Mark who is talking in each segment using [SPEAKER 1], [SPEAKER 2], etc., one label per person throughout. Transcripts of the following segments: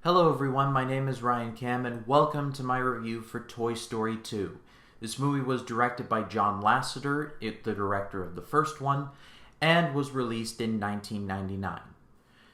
[SPEAKER 1] Hello everyone, my name is Ryan Cam and welcome to my review for Toy Story 2. This movie was directed by John Lasseter, the director of the first one, and was released in 1999.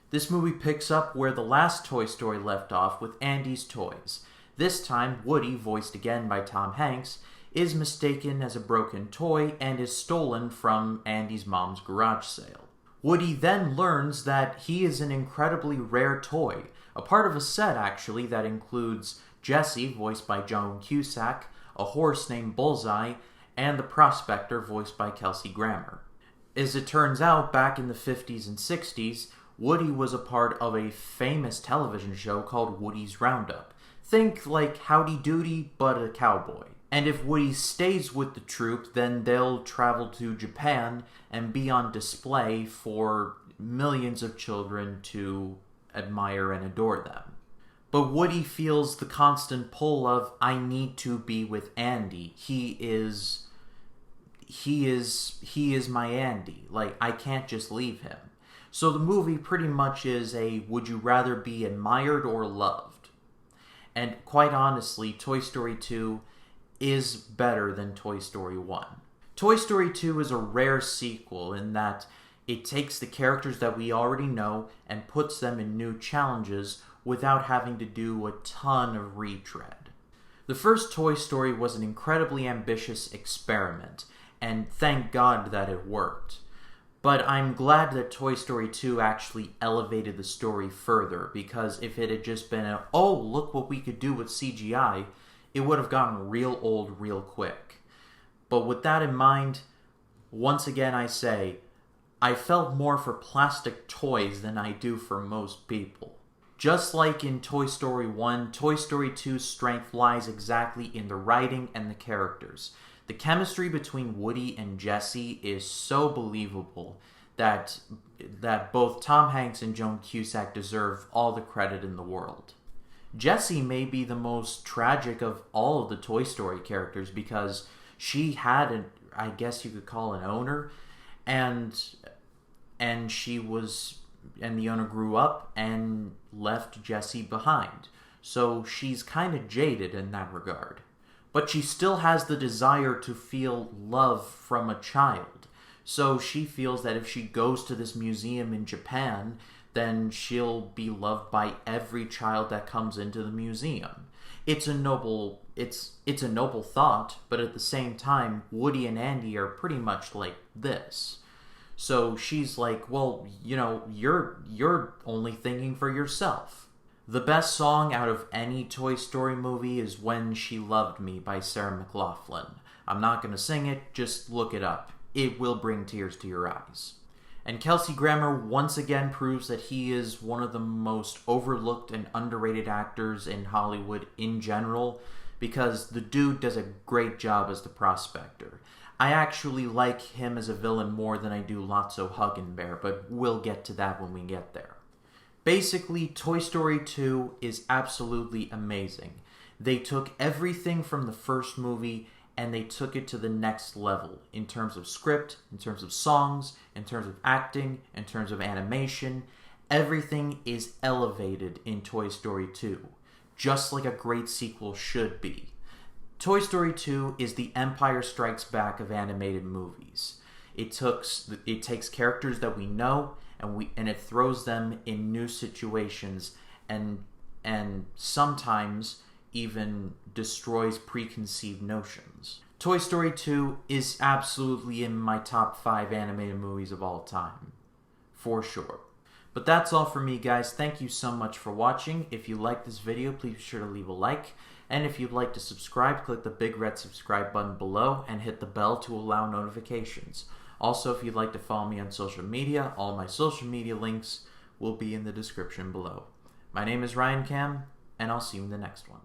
[SPEAKER 1] This movie picks up where the last Toy Story left off with Andy's toys. This time, Woody, voiced again by Tom Hanks, is mistaken as a broken toy and is stolen from Andy's mom's garage sale. Woody then learns that he is an incredibly rare toy, a part of a set actually that includes Jessie, voiced by Joan Cusack, a horse named Bullseye, and the Prospector, voiced by Kelsey Grammer. As it turns out, back in the 50s and 60s, Woody was a part of a famous television show called Woody's Roundup. Think like Howdy Doody, but a cowboy. And if Woody stays with the troupe, then they'll travel to Japan and be on display for millions of children to admire and adore them. But Woody feels the constant pull of, I need to be with Andy. He is my Andy. Like, I can't just leave him. So the movie pretty much is a, would you rather be admired or loved? And quite honestly, Toy Story 2 is better than Toy Story 1. Toy Story 2 is a rare sequel in that it takes the characters that we already know and puts them in new challenges without having to do a ton of retread. The first Toy Story was an incredibly ambitious experiment, and thank God that it worked. But I'm glad that Toy Story 2 actually elevated the story further, because if it had just been oh, look what we could do with CGI, it would have gotten real old real quick. But with that in mind, once again I say, I felt more for plastic toys than I do for most people. Just like in Toy Story 1, Toy Story 2's strength lies exactly in the writing and the characters. The chemistry between Woody and Jessie is so believable that both Tom Hanks and Joan Cusack deserve all the credit in the world. Jessie may be the most tragic of all of the Toy Story characters because she had I guess you could call an owner, and the owner grew up and left Jessie behind. So she's kind of jaded in that regard. But she still has the desire to feel love from a child. So she feels that if she goes to this museum in Japan, then she'll be loved by every child that comes into the museum. It's a noble thought, but at the same time, Woody and Andy are pretty much like this. So she's like, well, you're only thinking for yourself. The best song out of any Toy Story movie is When She Loved Me by Sarah McLachlan. I'm not going to sing it, just look it up. It will bring tears to your eyes. And Kelsey Grammer once again proves that he is one of the most overlooked and underrated actors in Hollywood in general, because the dude does a great job as the Prospector. I actually like him as a villain more than I do Lotso Huggenbear, but we'll get to that when we get there. Basically, Toy Story 2 is absolutely amazing. They took everything from the first movie and they took it to the next level in terms of script, in terms of songs, in terms of acting, in terms of animation. Everything is elevated in Toy Story 2, just like a great sequel should be. Toy Story 2 is the Empire Strikes Back of animated movies. It takes characters that we know and it throws them in new situations and sometimes even destroys preconceived notions. Toy Story 2 is absolutely in my top 5 animated movies of all time. For sure. But that's all for me, guys. Thank you so much for watching. If you like this video, please be sure to leave a like. And if you'd like to subscribe, click the big red subscribe button below and hit the bell to allow notifications. Also, if you'd like to follow me on social media, all my social media links will be in the description below. My name is Ryan Cam, and I'll see you in the next one.